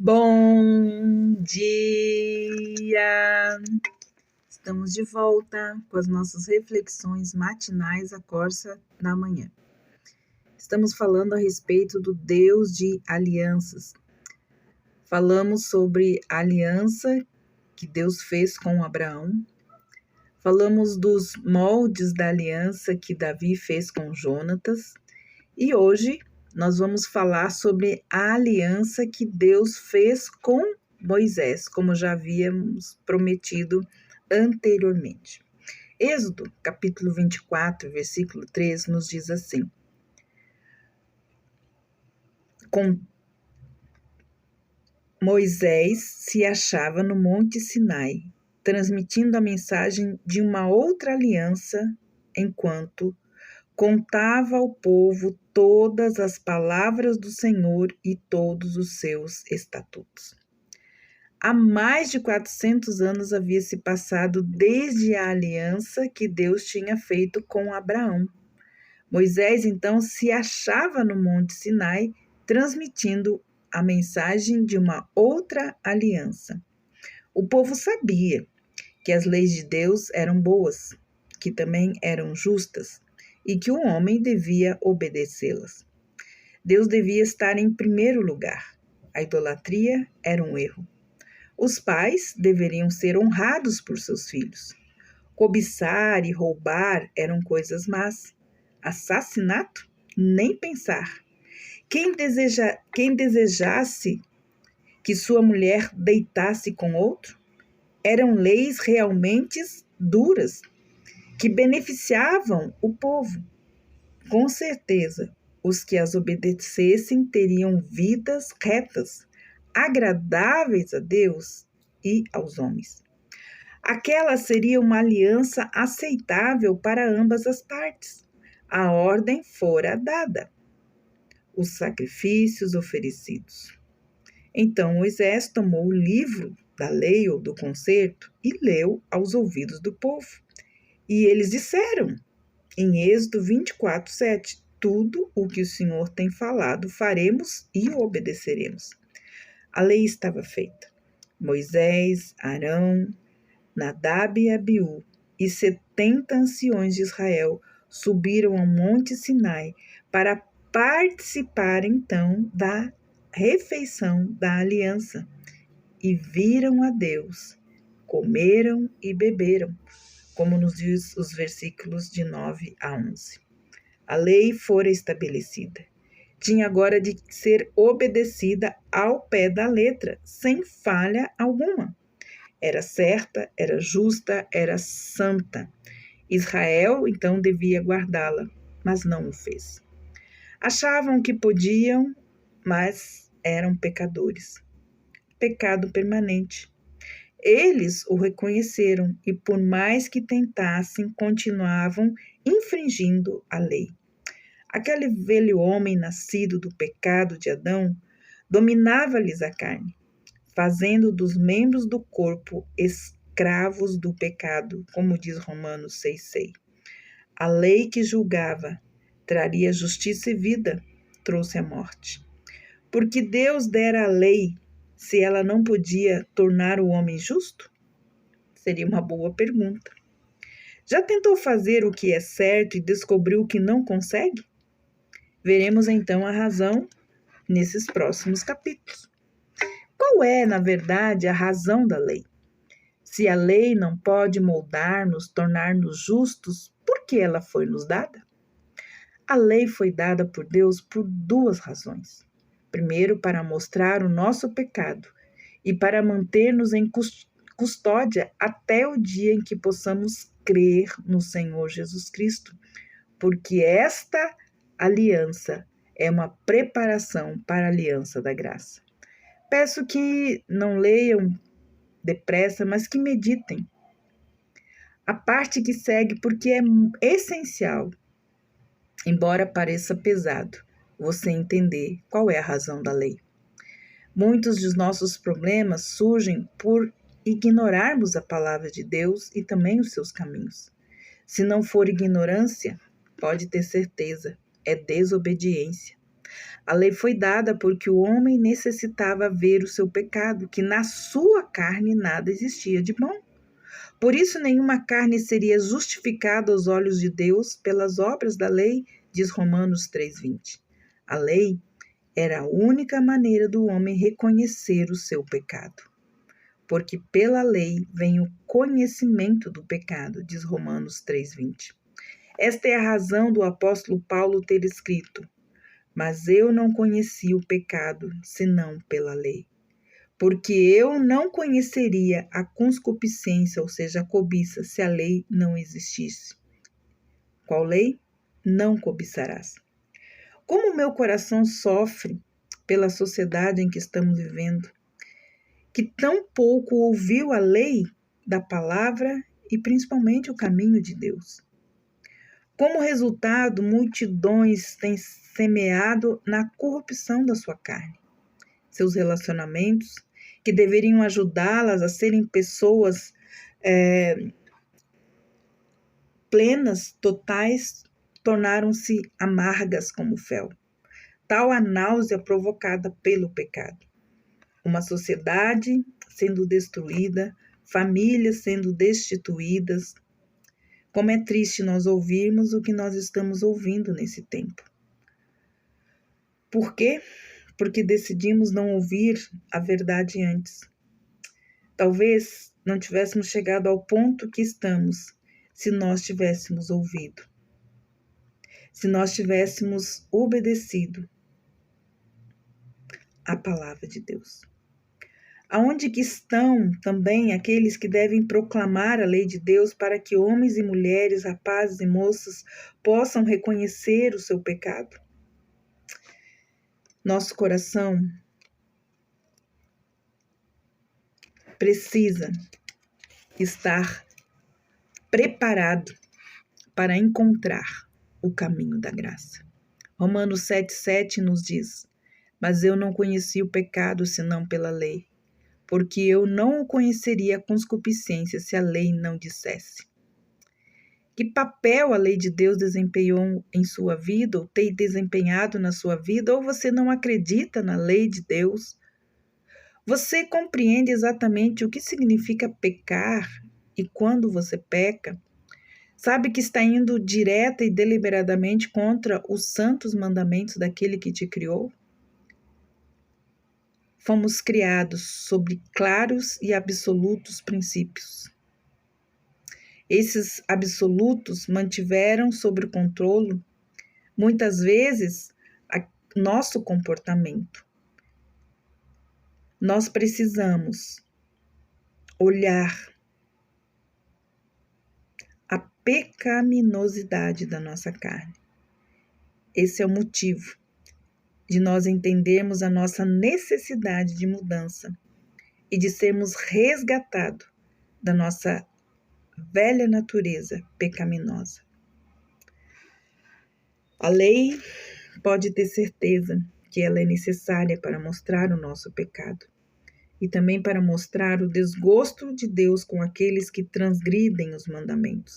Bom dia! Estamos de volta com as nossas reflexões matinais à Corsa da manhã. Estamos falando a respeito do Deus de alianças. Falamos sobre a aliança que Deus fez com Abraão. Falamos dos moldes da aliança que Davi fez com Jonatas. E hoje nós vamos falar sobre a aliança que Deus fez com Moisés, como já havíamos prometido anteriormente. Êxodo, capítulo 24, versículo 3, nos diz assim: Com Moisés se achava no Monte Sinai, transmitindo a mensagem de uma outra aliança, enquanto contava ao povo todas as palavras do Senhor e todos os seus estatutos. Há mais de 400 anos havia se passado desde a aliança que Deus tinha feito com Abraão. Moisés, então, se achava no Monte Sinai, transmitindo a mensagem de uma outra aliança. O povo sabia que as leis de Deus eram boas, que também eram justas, e que o homem devia obedecê-las. Deus devia estar em primeiro lugar. A idolatria era um erro. Os pais deveriam ser honrados por seus filhos. Cobiçar e roubar eram coisas más. Assassinato? Nem pensar. Quem desejasse que sua mulher deitasse com outro? Eram leis realmente duras, que beneficiavam o povo. Com certeza, os que as obedecessem teriam vidas retas, agradáveis a Deus e aos homens. Aquela seria uma aliança aceitável para ambas as partes. A ordem fora dada, os sacrifícios oferecidos. Então Moisés tomou o livro da lei ou do concerto e leu aos ouvidos do povo. E eles disseram, em Êxodo 24, 7, tudo o que o Senhor tem falado faremos e o obedeceremos. A lei estava feita. Moisés, Arão, Nadab e Abiú e 70 anciões de Israel subiram ao Monte Sinai para participar então da refeição da aliança e viram a Deus, comeram e beberam, como nos diz os versículos de 9 a 11. A lei fora estabelecida. Tinha agora de ser obedecida ao pé da letra, sem falha alguma. Era certa, era justa, era santa. Israel, então, devia guardá-la, mas não o fez. Achavam que podiam, mas eram pecadores. Pecado permanente. Eles o reconheceram e, por mais que tentassem, continuavam infringindo a lei. Aquele velho homem nascido do pecado de Adão dominava-lhes a carne, fazendo dos membros do corpo escravos do pecado, como diz Romanos 6,6. A lei que julgava traria justiça e vida, trouxe a morte. Porque Deus dera a lei, se ela não podia tornar o homem justo? Seria uma boa pergunta. Já tentou fazer o que é certo e descobriu que não consegue? Veremos então a razão nesses próximos capítulos. Qual é, na verdade, a razão da lei? Se a lei não pode moldar-nos, tornar-nos justos, por que ela foi nos dada? A lei foi dada por Deus por duas razões. Primeiro, para mostrar o nosso pecado e para manter-nos em custódia até o dia em que possamos crer no Senhor Jesus Cristo, porque esta aliança é uma preparação para a aliança da graça. Peço que não leiam depressa, mas que meditem a parte que segue, porque é essencial, embora pareça pesado, você entender qual é a razão da lei. Muitos dos nossos problemas surgem por ignorarmos a palavra de Deus e também os seus caminhos. Se não for ignorância, pode ter certeza, é desobediência. A lei foi dada porque o homem necessitava ver o seu pecado, que na sua carne nada existia de bom. Por isso, nenhuma carne seria justificada aos olhos de Deus pelas obras da lei, diz Romanos 3,20. A lei era a única maneira do homem reconhecer o seu pecado. Porque pela lei vem o conhecimento do pecado, diz Romanos 3,20. Esta é a razão do apóstolo Paulo ter escrito: mas eu não conheci o pecado, senão pela lei. Porque eu não conheceria a concupiscência, ou seja, a cobiça, se a lei não existisse. Qual lei? Não cobiçarás. Como o meu coração sofre pela sociedade em que estamos vivendo, que tão pouco ouviu a lei da palavra e principalmente o caminho de Deus. Como resultado, multidões têm semeado na corrupção da sua carne. Seus relacionamentos, que deveriam ajudá-las a serem pessoas plenas, totais, tornaram-se amargas como fel. Tal a náusea provocada pelo pecado. Uma sociedade sendo destruída, famílias sendo destituídas. Como é triste nós ouvirmos o que nós estamos ouvindo nesse tempo. Por quê? Porque decidimos não ouvir a verdade antes. Talvez não tivéssemos chegado ao ponto que estamos se nós tivéssemos ouvido, se nós tivéssemos obedecido à palavra de Deus. Aonde que estão também aqueles que devem proclamar a lei de Deus para que homens e mulheres, rapazes e moças possam reconhecer o seu pecado? Nosso coração precisa estar preparado para encontrar o caminho da graça. Romanos 7,7 nos diz: mas eu não conheci o pecado senão pela lei, porque eu não o conheceria com concupiscência se a lei não dissesse. Que papel a lei de Deus desempenhou em sua vida, ou tem desempenhado na sua vida, ou você não acredita na lei de Deus? Você compreende exatamente o que significa pecar e quando você peca? Sabe que está indo direta e deliberadamente contra os santos mandamentos daquele que te criou? Fomos criados sobre claros e absolutos princípios. Esses absolutos mantiveram sob controle, muitas vezes, nosso comportamento. Nós precisamos olhar a pecaminosidade da nossa carne. Esse é o motivo de nós entendermos a nossa necessidade de mudança e de sermos resgatados da nossa velha natureza pecaminosa. A lei pode ter certeza que ela é necessária para mostrar o nosso pecado e também para mostrar o desgosto de Deus com aqueles que transgridem os mandamentos.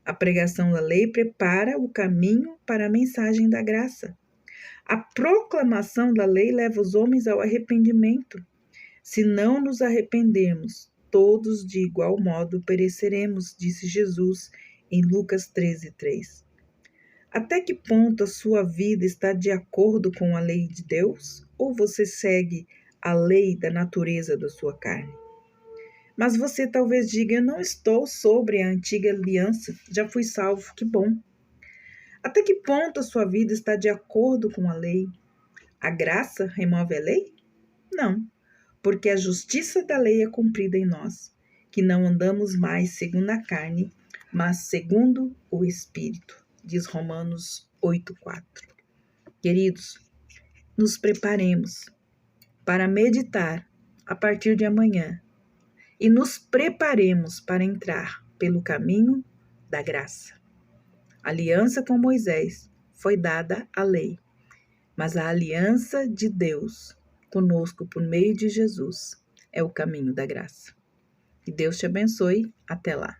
A pregação da lei prepara o caminho para a mensagem da graça. A proclamação da lei leva os homens ao arrependimento. Se não nos arrependermos, todos de igual modo pereceremos, disse Jesus em Lucas 13:3. Até que ponto a sua vida está de acordo com a lei de Deus? Ou você segue a lei da natureza da sua carne? Mas você talvez diga: eu não estou sobre a antiga aliança, já fui salvo, que bom. Até que ponto a sua vida está de acordo com a lei? A graça remove a lei? Não, porque a justiça da lei é cumprida em nós, que não andamos mais segundo a carne, mas segundo o Espírito, diz Romanos 8,4. Queridos, nos preparemos para meditar a partir de amanhã e nos preparemos para entrar pelo caminho da graça. A aliança com Moisés foi dada à lei, mas a aliança de Deus conosco por meio de Jesus é o caminho da graça. Que Deus te abençoe. Até lá.